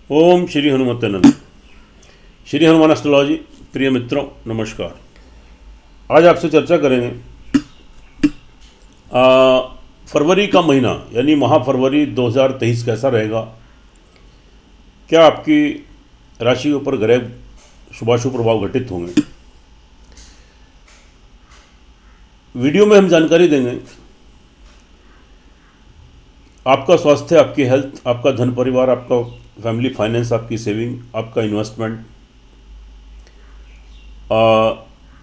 ओम श्री हनुमते नमः। श्री हनुमान एस्ट्रोलॉजी। प्रिय मित्रों नमस्कार। आज आपसे चर्चा करेंगे फरवरी का महीना यानी माह फरवरी 2023 कैसा रहेगा। क्या आपकी राशि के ऊपर ग्रह शुभाशुभ प्रभाव घटित होंगे। वीडियो में हम जानकारी देंगे आपका स्वास्थ्य, आपकी हेल्थ, आपका धन परिवार, आपका फैमिली फाइनेंस, आपकी सेविंग, आपका इन्वेस्टमेंट,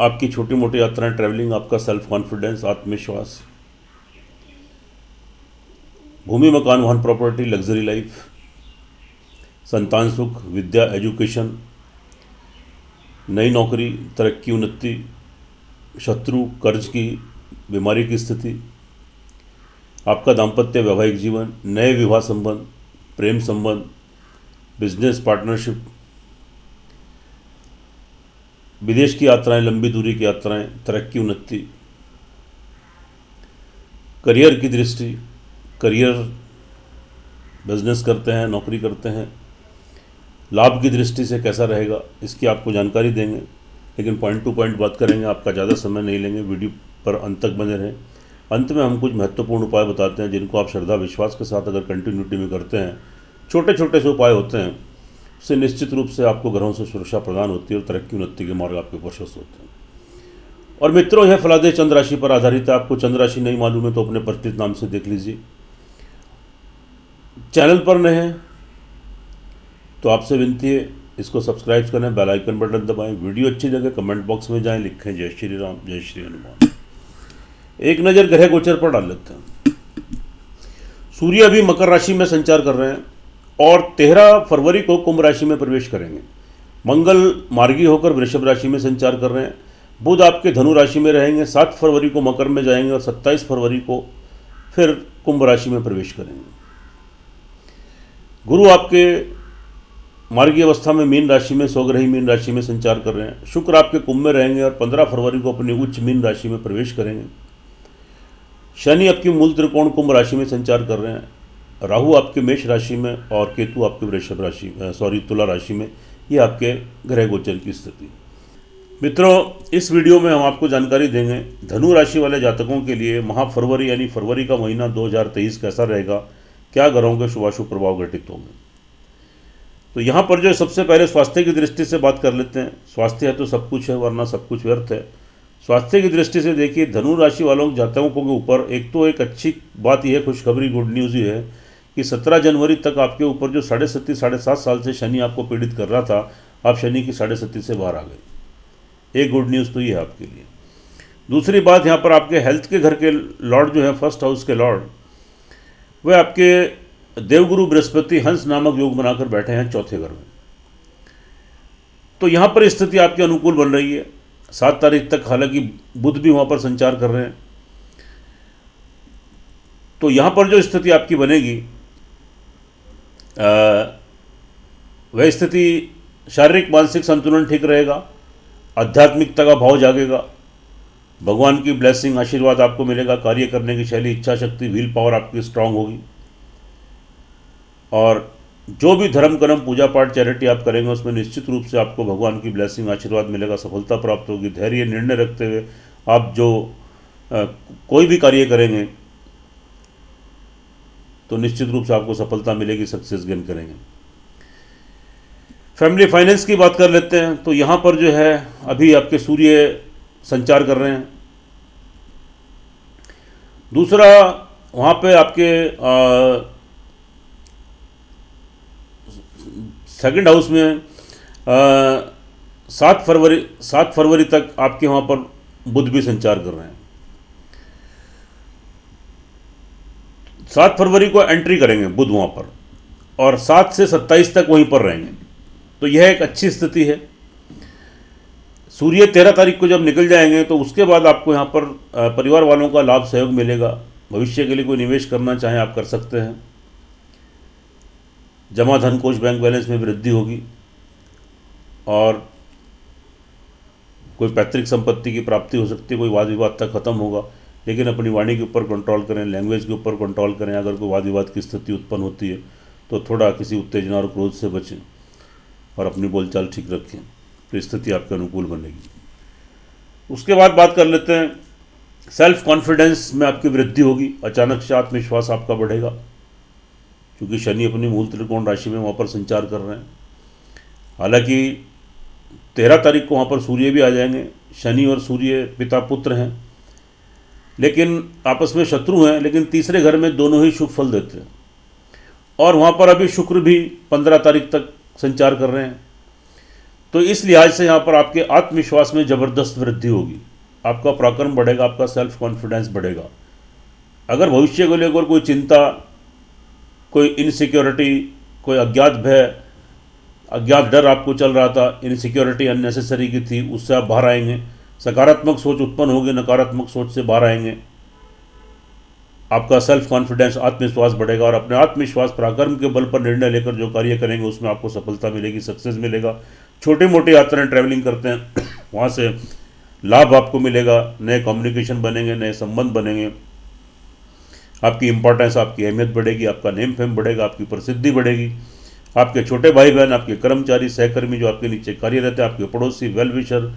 आपकी छोटी मोटी यात्राएं, ट्रैवलिंग, आपका सेल्फ कॉन्फिडेंस, आत्मविश्वास, भूमि मकान वाहन प्रॉपर्टी, लग्जरी लाइफ, संतान सुख, विद्या एजुकेशन, नई नौकरी, तरक्की उन्नति, शत्रु, कर्ज की, बीमारी की स्थिति, आपका दाम्पत्य वैवाहिक जीवन, नए विवाह संबंध, प्रेम संबंध, बिजनेस पार्टनरशिप, विदेश की यात्राएं, लंबी दूरी की यात्राएं, तरक्की उन्नति, करियर की दृष्टि, करियर, बिजनेस करते हैं, नौकरी करते हैं, लाभ की दृष्टि से कैसा रहेगा इसकी आपको जानकारी देंगे। लेकिन पॉइंट टू पॉइंट बात करेंगे, आपका ज़्यादा समय नहीं लेंगे, वीडियो पर अंत तक बने रहें। अंत में हम कुछ महत्वपूर्ण उपाय बताते हैं जिनको आप श्रद्धा विश्वास के साथ अगर कंटिन्यूटी में करते हैं, छोटे छोटे से उपाय होते हैं, उससे निश्चित रूप से आपको ग्रहों से सुरक्षा प्रदान होती है और तरक्की उन्नति के मार्ग आपके प्रशस्त होते हैं। और मित्रों, यह फलादेह चंद्र राशि पर आधारित है। आपको चंद्र राशि नहीं मालूम है तो अपने परिचित नाम से देख लीजिए। चैनल पर नए हैं तो आपसे विनती है इसको सब्सक्राइब करें, बेल आइकन बटन दबाएं, वीडियो अच्छी लगे कमेंट बॉक्स में जाएं, लिखें जय श्री राम, जय श्री हनुमान। एक नज़र ग्रह गोचर पर डाल लेते हैं। सूर्य अभी मकर राशि में संचार कर रहे हैं और 13 फरवरी को कुंभ राशि में प्रवेश करेंगे। मंगल मार्गी होकर वृषभ राशि में संचार कर रहे हैं। बुध आपके धनु राशि में रहेंगे, 7 फरवरी को मकर में जाएंगे और 27 फरवरी को फिर कुंभ राशि में प्रवेश करेंगे। गुरु आपके मार्गी अवस्था में मीन राशि में, स्वग्रही मीन राशि में संचार कर रहे हैं। शुक्र आपके कुंभ में रहेंगे और 15 फरवरी को अपनी उच्च मीन राशि में प्रवेश करेंगे। शनि आपकी मूल त्रिकोण कुंभ राशि में संचार कर रहे हैं। राहु आपके मेष राशि में और केतु आपके वृषभ राशि तुला राशि में। ये आपके ग्रह गोचर की स्थिति। मित्रों, इस वीडियो में हम आपको जानकारी देंगे धनु राशि वाले जातकों के लिए माह फरवरी यानी फरवरी का महीना 2023 कैसा रहेगा, क्या ग्रहों के शुभाशुभ प्रभाव घटित होंगे। तो यहाँ पर जो सबसे पहले स्वास्थ्य की दृष्टि से बात कर लेते हैं। स्वास्थ्य है तो सब कुछ है, वरना सब कुछ व्यर्थ है। स्वास्थ्य की दृष्टि से देखिए, धनु राशि वालों जातकों के ऊपर एक अच्छी बात यह है, खुशखबरी, गुड न्यूज़ ये है कि 17 जनवरी तक आपके ऊपर जो 7.5 साल से शनि आपको पीड़ित कर रहा था, आप शनि की 7.5 से बाहर आ गए। एक गुड न्यूज़ तो ये है आपके लिए। दूसरी बात, यहाँ पर आपके हेल्थ के घर के लॉर्ड जो है, फर्स्ट हाउस के लॉर्ड, वह आपके देवगुरु बृहस्पति हंस नामक योग बनाकर बैठे हैं चौथे घर में। तो यहाँ पर स्थिति आपके अनुकूल बन रही है 7 तारीख तक। हालांकि बुध भी वहाँ पर संचार कर रहे हैं। तो यहाँ पर जो स्थिति आपकी बनेगी, वह स्थिति शारीरिक मानसिक संतुलन ठीक रहेगा, आध्यात्मिकता का भाव जागेगा, भगवान की ब्लेसिंग आशीर्वाद आपको मिलेगा, कार्य करने की शैली, इच्छा शक्ति, व्हील पावर आपकी स्ट्रांग होगी। और जो भी धर्म कर्म पूजा पाठ चैरिटी आप करेंगे उसमें निश्चित रूप से आपको भगवान की ब्लेसिंग आशीर्वाद मिलेगा, सफलता प्राप्त होगी। धैर्य निर्णय रखते हुए आप जो कोई भी कार्य करेंगे तो निश्चित रूप से आपको सफलता मिलेगी, सक्सेस गेन करेंगे। फैमिली फाइनेंस की बात कर लेते हैं। तो यहाँ पर जो है अभी आपके सूर्य संचार कर रहे हैं। दूसरा, वहाँ पे आपके सेकंड हाउस में 7 फरवरी तक आपके वहाँ पर बुध भी संचार कर रहे हैं। 7 फरवरी को एंट्री करेंगे बुध वहाँ पर और 7 से 27 तक वहीं पर रहेंगे। तो यह एक अच्छी स्थिति है। सूर्य 13 तारीख को जब निकल जाएंगे तो उसके बाद आपको यहाँ पर परिवार वालों का लाभ सहयोग मिलेगा। भविष्य के लिए कोई निवेश करना चाहें आप कर सकते हैं। जमा धन कोष बैंक बैलेंस में वृद्धि होगी और कोई पैतृक संपत्ति की प्राप्ति हो सकती है। कोई वाद विवाद तक खत्म होगा। लेकिन अपनी वाणी के ऊपर कंट्रोल करें, लैंग्वेज के ऊपर कंट्रोल करें। अगर कोई वाद विवाद की स्थिति उत्पन्न होती है तो थोड़ा किसी उत्तेजना और क्रोध से बचें और अपनी बोलचाल ठीक रखें, तो स्थिति आपके अनुकूल बनेगी। उसके बाद बात कर लेते हैं, सेल्फ कॉन्फिडेंस में आपकी वृद्धि होगी, अचानक से आत्मविश्वास आपका बढ़ेगा, क्योंकि शनि अपनी मूल त्रिकोण राशि में वहाँ पर संचार कर रहे हैं। हालांकि 13 तारीख को वहाँ पर सूर्य भी आ जाएंगे। शनि और सूर्य पिता पुत्र हैं, लेकिन आपस में शत्रु हैं, लेकिन तीसरे घर में दोनों ही शुभ फल देते हैं। और वहाँ पर अभी शुक्र भी 15 तारीख तक संचार कर रहे हैं, तो इस लिहाज से यहाँ पर आपके आत्मविश्वास में ज़बरदस्त वृद्धि होगी, आपका पराक्रम बढ़ेगा, आपका सेल्फ कॉन्फिडेंस बढ़ेगा। अगर भविष्य को लेकर कोई चिंता, कोई इनसिक्योरिटी, कोई अज्ञात भय, अज्ञात डर आपको चल रहा था, इनसिक्योरिटी अननेसेसरी की थी, उससे आप बाहर आएंगे। सकारात्मक सोच उत्पन्न होगी, नकारात्मक सोच से बाहर आएंगे। आपका सेल्फ कॉन्फिडेंस, आत्मविश्वास बढ़ेगा और अपने आत्मविश्वास पराक्रम के बल पर निर्णय लेकर जो कार्य करेंगे उसमें आपको सफलता मिलेगी, सक्सेस मिलेगा। छोटी मोटी यात्राएं, ट्रैवलिंग करते हैं, वहाँ से लाभ आपको मिलेगा, नए कम्युनिकेशन बनेंगे, नए संबंध बनेंगे, आपकी इंपॉर्टेंस, आपकी अहमियत बढ़ेगी, आपका नेम फेम बढ़ेगा, आपकी प्रसिद्धि बढ़ेगी। आपके छोटे भाई बहन, आपके कर्मचारी, सहकर्मी जो आपके नीचे कार्यरत है, आपके पड़ोसी, वेल विशर,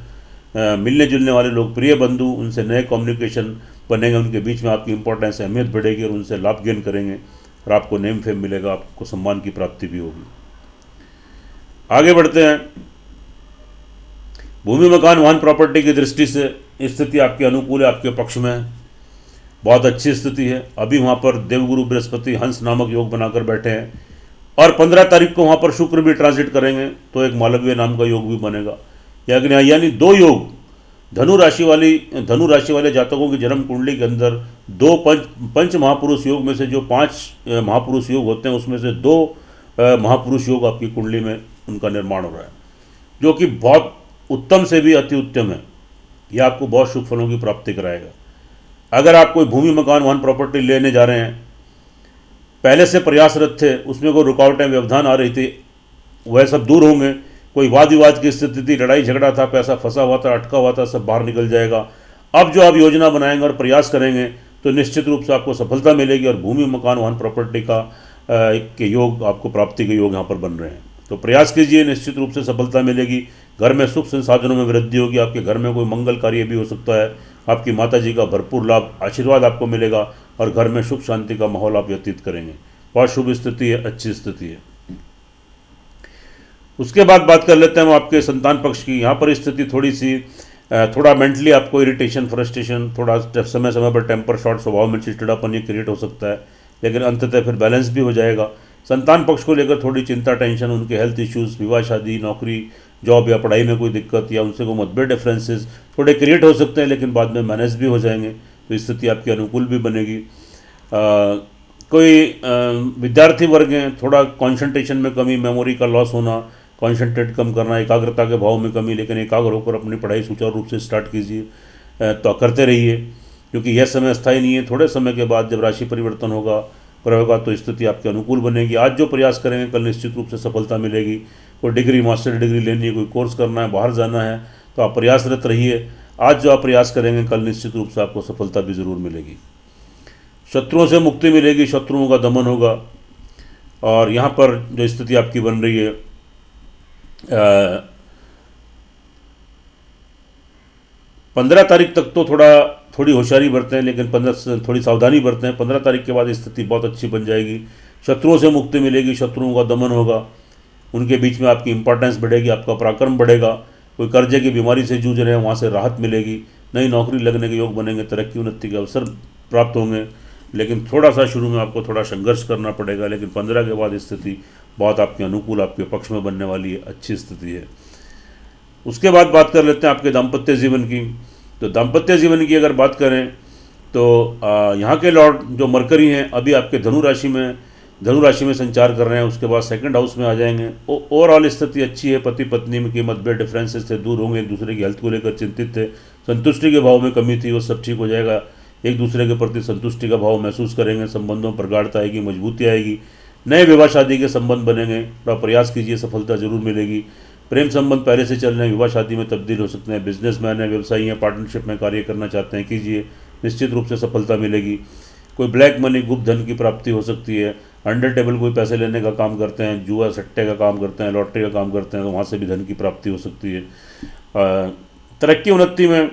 मिलने जुलने वाले लोग, प्रिय बंधु, उनसे नए कम्युनिकेशन बनेंगे, उनके बीच में आपकी इंपॉर्टेंस, अहमियत बढ़ेगी और उनसे लाभ गेन करेंगे और आपको नेम फेम मिलेगा, आपको सम्मान की प्राप्ति भी होगी। आगे बढ़ते हैं, भूमि मकान वाहन प्रॉपर्टी की दृष्टि से स्थिति आपके अनुकूल है, आपके पक्ष में है, बहुत अच्छी स्थिति है। अभी वहाँ पर देवगुरु बृहस्पति हंस नामक योग बनाकर बैठे हैं और 15 तारीख को वहाँ पर शुक्र भी ट्रांजिट करेंगे, तो एक मालव्य नाम का योग भी बनेगा। यानी 2 योग, धनु राशि वाले जातकों की जन्म कुंडली के अंदर 2 पंच महापुरुष योग में से जो 5 महापुरुष योग होते हैं, उसमें से 2 महापुरुष योग आपकी कुंडली में उनका निर्माण हो रहा है, जो कि बहुत उत्तम से भी अति उत्तम है। यह आपको बहुत शुभ फलों की प्राप्ति कराएगा। अगर आप कोई भूमि मकान वाहन प्रॉपर्टी लेने जा रहे हैं, पहले से प्रयासरत थे, उसमें कोई रुकावटें, व्यवधान आ रही थी, वह सब दूर होंगे। कोई वाद विवाद की स्थिति थी, लड़ाई झगड़ा था, पैसा फंसा हुआ था, अटका हुआ था, सब बाहर निकल जाएगा। अब जो आप योजना बनाएंगे और प्रयास करेंगे तो निश्चित रूप से आपको सफलता मिलेगी और भूमि मकान वाहन प्रॉपर्टी का के योग, आपको प्राप्ति के योग यहाँ पर बन रहे हैं। तो प्रयास कीजिए, निश्चित रूप से सफलता मिलेगी। घर में सुख संसाधनों में वृद्धि होगी, आपके घर में कोई मंगल कार्य भी हो सकता है, आपकी माता जी का भरपूर लाभ, आशीर्वाद आपको मिलेगा और घर में सुख शांति का माहौल आप व्यतीत करेंगे। बहुत शुभ स्थिति है, अच्छी स्थिति है। उसके बाद बात कर लेते हैं हम आपके संतान पक्ष की। यहाँ पर स्थिति थोड़ा मेंटली आपको इरिटेशन, फ्रस्ट्रेशन, थोड़ा समय समय पर टेम्पर शॉट, स्वभाव में चिड़चिड़ापन ये क्रिएट हो सकता है, लेकिन अंततः फिर बैलेंस भी हो जाएगा। संतान पक्ष को लेकर थोड़ी चिंता, टेंशन, उनके हेल्थ इश्यूज़, विवाह शादी, नौकरी, जॉब या पढ़ाई में कोई दिक्कत या उनसे कोई मतभेद, डिफरेंसेस थोड़े क्रिएट हो सकते हैं, लेकिन बाद में मैनेज भी हो जाएंगे, तो स्थिति आपकी अनुकूल भी बनेगी। कोई विद्यार्थी वर्ग हैं, थोड़ा कॉन्सेंट्रेशन में कमी, मेमोरी का लॉस होना, कॉन्सेंट्रेट कम करना, एकाग्रता के भाव में कमी, लेकिन एकाग्र होकर अपनी पढ़ाई सुचारू रूप से स्टार्ट कीजिए, तो करते रहिए, क्योंकि यह समय अस्थायी नहीं है। थोड़े समय के बाद जब राशि परिवर्तन होगा तो स्थिति आपके अनुकूल बनेगी। आज जो प्रयास करेंगे कल निश्चित रूप से सफलता मिलेगी। कोई डिग्री, मास्टर डिग्री लेनी है, कोई कोर्स करना है, बाहर जाना है, तो आप प्रयासरत रहिए। आज जो आप प्रयास करेंगे कल निश्चित रूप से आपको सफलता भी ज़रूर मिलेगी। शत्रुओं से मुक्ति मिलेगी, शत्रुओं का दमन होगा। और यहाँ पर जो स्थिति आपकी बन रही है, 15 तारीख तक तो थोड़ी होशियारी बरतें, लेकिन 15 से थोड़ी सावधानी बरतें। 15 तारीख के बाद स्थिति बहुत अच्छी बन जाएगी। शत्रुओं से मुक्ति मिलेगी, शत्रुओं का दमन होगा, उनके बीच में आपकी इंपॉर्टेंस बढ़ेगी, आपका पराक्रम बढ़ेगा। कोई कर्जे की बीमारी से जूझ रहे हैं, वहाँ से राहत मिलेगी। नई नौकरी लगने के योग बनेंगे, तरक्की उन्नति के अवसर प्राप्त होंगे, लेकिन थोड़ा सा शुरू में आपको थोड़ा संघर्ष करना पड़ेगा, लेकिन 15 के बाद स्थिति बहुत आपके अनुकूल, आपके पक्ष में बनने वाली है, अच्छी स्थिति है। उसके बाद बात कर लेते हैं आपके दाम्पत्य जीवन की। तो दाम्पत्य जीवन की अगर बात करें तो यहाँ के लॉर्ड जो मरकरी हैं, अभी आपके धनु राशि में संचार कर रहे हैं, उसके बाद 2nd हाउस में आ जाएंगे। ओवरऑल स्थिति अच्छी है। पति पत्नी में की मतभेद, डिफरेंसेस से दूर होंगे, एक दूसरे की हेल्थ को लेकर चिंतित थे, संतुष्टि के भाव में कमी थी, वो सब ठीक हो जाएगा। एक दूसरे के प्रति संतुष्टि का भाव महसूस करेंगे, संबंधों में प्रगाढ़ता आएगी, मजबूती आएगी, नए विवाह शादी के संबंध बनेंगे। थोड़ा प्रयास कीजिए, सफलता जरूर मिलेगी। प्रेम संबंध पहले से चल रहे हैं, विवाह शादी में तब्दील हो सकते हैं। बिजनेसमैन है, व्यवसायी हैं, पार्टनरशिप में कार्य करना चाहते हैं, कीजिए, निश्चित रूप से सफलता मिलेगी। कोई ब्लैक मनी, गुप्त धन की प्राप्ति हो सकती है। अंडर टेबल कोई पैसे लेने का काम करते हैं, जुआ सट्टे का काम करते हैं, लॉटरी का काम करते हैं, तो वहाँ से भी धन की प्राप्ति हो सकती है। तरक्की उन्नति में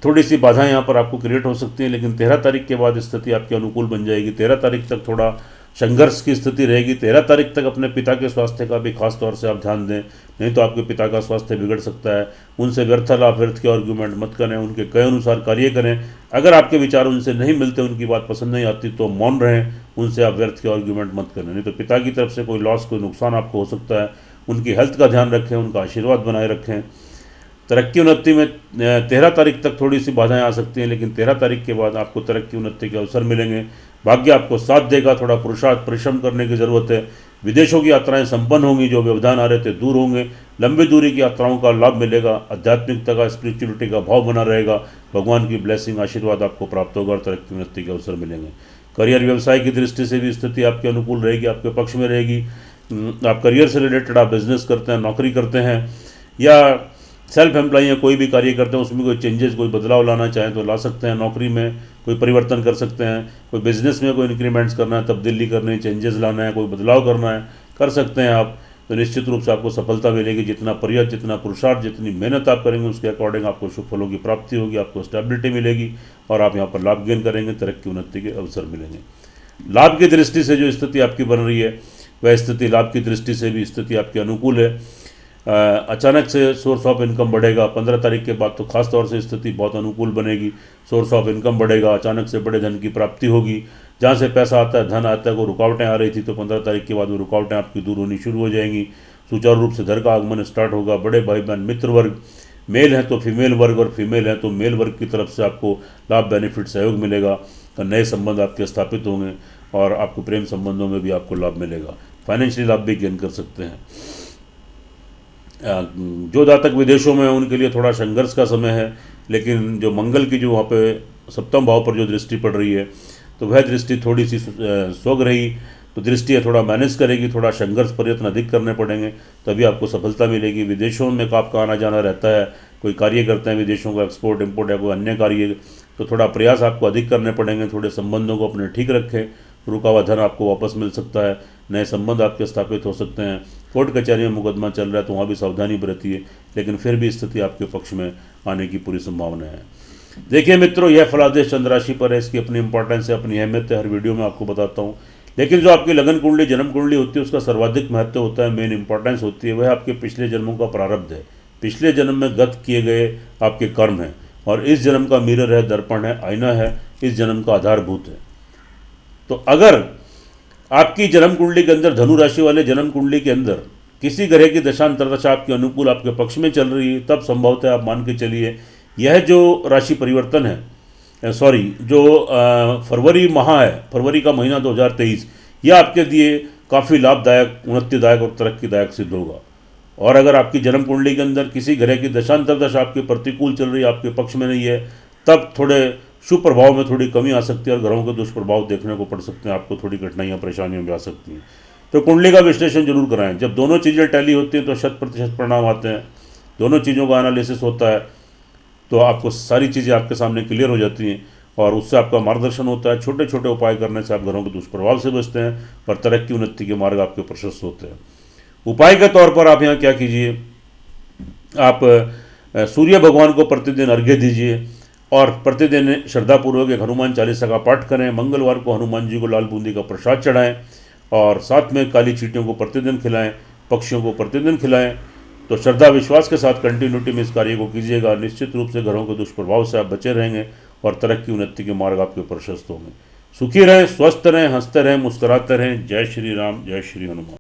थोड़ी सी बाधाएं यहाँ पर आपको क्रिएट हो सकती हैं, लेकिन 13 तारीख के बाद स्थिति आपके अनुकूल बन जाएगी। 13 तारीख तक थोड़ा संघर्ष की स्थिति रहेगी। 13 तारीख तक अपने पिता के स्वास्थ्य का भी खास तौर से आप ध्यान दें, नहीं तो आपके पिता का स्वास्थ्य बिगड़ सकता है। उनसे व्यर्थ लाभ व्यर्थ के आर्ग्यूमेंट मत करें, उनके कहे अनुसार कार्य करें। अगर आपके विचार उनसे नहीं मिलते, उनकी बात पसंद नहीं आती, तो मौन रहें, उनसे आप व्यर्थ के आर्ग्यूमेंट मत करें, नहीं तो पिता की तरफ से कोई लॉस, कोई नुकसान आपको हो सकता है। उनकी हेल्थ का ध्यान रखें, उनका आशीर्वाद बनाए रखें। तरक्की उन्नति में 13 तारीख तक थोड़ी सी बाधाएं आ सकती हैं, लेकिन 13 तारीख के बाद आपको तरक्की उन्नति के अवसर मिलेंगे। भाग्य आपको साथ देगा, थोड़ा पुरुषार्थ परिश्रम करने की ज़रूरत है। विदेशों की यात्राएं संपन्न होंगी, जो व्यवधान आ रहे थे दूर होंगे। लंबी दूरी की यात्राओं का लाभ मिलेगा। आध्यात्मिकता का, स्पिरिचुअलिटी का भाव बना रहेगा। भगवान की ब्लेसिंग, आशीर्वाद आपको प्राप्त होगा और तरक्की उन्नति के अवसर मिलेंगे। करियर व्यवसाय की दृष्टि से भी स्थिति आपके अनुकूल रहेगी, आपके पक्ष में रहेगी। आप करियर से रिलेटेड, आप बिजनेस करते हैं, नौकरी करते हैं, या सेल्फ एम्प्लॉय या कोई भी कार्य करते हैं, उसमें कोई चेंजेस, कोई बदलाव लाना चाहें तो ला सकते हैं। नौकरी में कोई परिवर्तन कर सकते हैं, कोई बिजनेस में कोई इंक्रीमेंट्स करना है, तब्दीली करनी है, चेंजेस लाना है, कोई बदलाव करना है, कर सकते हैं आप। तो निश्चित रूप से आपको सफलता मिलेगी। जितना प्रयत्न, जितना पुरुषार्थ, जितनी मेहनत आप करेंगे, उसके अकॉर्डिंग आपको शुभ फलों की प्राप्ति होगी, आपको स्टेबिलिटी मिलेगी और आप यहाँ पर लाभ गेन करेंगे, तरक्की उन्नति के अवसर मिलेंगे। लाभ की दृष्टि से जो स्थिति आपकी बन रही है, वह स्थिति लाभ की दृष्टि से भी स्थिति आपकी अनुकूल है। अचानक से सोर्स ऑफ इनकम बढ़ेगा। 15 तारीख के बाद तो खास तौर से स्थिति बहुत अनुकूल बनेगी। सोर्स ऑफ इनकम बढ़ेगा, अचानक से बड़े धन की प्राप्ति होगी। जहाँ से पैसा आता है, धन आता है, वो रुकावटें आ रही थी, तो 15 तारीख के बाद वो रुकावटें आपकी दूर होनी शुरू हो जाएंगी। सुचारू रूप से धन का आगमन स्टार्ट होगा। बड़े भाई बहन, मित्र वर्ग, मेल है तो फीमेल वर्ग और फीमेल है तो मेल वर्ग की तरफ से आपको लाभ, बेनिफिट, सहयोग मिलेगा। नए संबंध आपके स्थापित होंगे और आपको प्रेम संबंधों में भी आपको लाभ मिलेगा। फाइनेंशियली लाभ भी गेन कर सकते हैं। जो जातक विदेशों में हैं, उनके लिए थोड़ा संघर्ष का समय है, लेकिन जो मंगल की जो वहाँ पे सप्तम भाव पर जो दृष्टि पड़ रही है, तो वह दृष्टि थोड़ी सी स्वग्रही तो दृष्टि है, थोड़ा मैनेज करेगी। थोड़ा संघर्ष प्रयत्न अधिक करने पड़ेंगे, तभी आपको सफलता मिलेगी। विदेशों में आपका आना जाना रहता है, कोई कार्य करते हैं विदेशों का, एक्सपोर्ट इम्पोर्ट या कोई अन्य कार्य, तो थोड़ा प्रयास आपको अधिक करने पड़ेंगे। थोड़े संबंधों को अपने ठीक रखें। रुका हुआ धन आपको वापस मिल सकता है। नए संबंध आपके स्थापित हो सकते हैं। कोर्ट कचहरी में मुकदमा चल रहा है तो वहाँ भी सावधानी बरतिए, लेकिन फिर भी स्थिति आपके पक्ष में आने की पूरी संभावना है। देखिए मित्रों, यह फलादेश चंद्र राशि पर है, इसकी अपनी इंपॉर्टेंस है, अपनी अहमियत है, हर वीडियो में आपको बताता हूँ। लेकिन जो आपकी लगन कुंडली, जन्म कुंडली होती है, उसका सर्वाधिक महत्व होता है, मेन इंपॉर्टेंस होती है, वह आपके पिछले जन्मों का प्रारब्ध है। पिछले जन्म में गत किए गए आपके कर्म हैं, और इस जन्म का मिरर है, दर्पण है, आईना है, इस जन्म का आधारभूत है। तो अगर आपकी जन्म कुंडली के अंदर, धनु राशि वाले जन्म कुंडली के अंदर किसी ग्रह की दशांतरदशा आपके अनुकूल, आपके पक्ष में चल रही है, तब संभवतः आप मान के चलिए यह जो राशि परिवर्तन है, जो फरवरी माह है, फरवरी का महीना 2023, यह आपके लिए काफ़ी लाभदायक, उन्नतिदायक और तरक्कीदायक सिद्ध होगा। और अगर आपकी जन्म कुंडली के अंदर किसी ग्रह की दशांतरदशा आपके प्रतिकूल चल रही है, आपके पक्ष में नहीं है, तब थोड़े शुभ प्रभाव में थोड़ी कमी आ सकती है और ग्रहों के दुष्प्रभाव देखने को पड़ सकते हैं। आपको थोड़ी कठिनाइयाँ, परेशानियाँ भी आ सकती हैं। तो कुंडली का विश्लेषण जरूर कराएं। जब दोनों चीज़ें टैली होती हैं तो 100% परिणाम आते हैं। दोनों चीज़ों का एनालिसिस होता है तो आपको सारी चीज़ें आपके सामने क्लियर हो जाती हैं और उससे आपका मार्गदर्शन होता है। छोटे छोटे उपाय करने से आप ग्रहों के दुष्प्रभाव से बचते हैं और तरक्की उन्नति के मार्ग आपके प्रशस्त होते हैं। उपाय के तौर पर आप यहाँ क्या कीजिए, आप सूर्य भगवान को प्रतिदिन अर्घ्य दीजिए और प्रतिदिन श्रद्धापूर्वक एक हनुमान चालीसा का पाठ करें। मंगलवार को हनुमान जी को लाल बूंदी का प्रसाद चढ़ाएं और साथ में काली चींटियों को प्रतिदिन खिलाएं, पक्षियों को प्रतिदिन खिलाएं। तो श्रद्धा विश्वास के साथ कंटिन्यूटी में इस कार्य को कीजिएगा। निश्चित रूप से ग्रहों के दुष्प्रभाव से आप बचे रहेंगे और तरक्की उन्नति के मार्ग आपके प्रशस्त होंगे। सुखी रहें, स्वस्थ रहें, हंसते रहें, मुस्कुराते रहें। जय श्री राम, जय श्री हनुमान।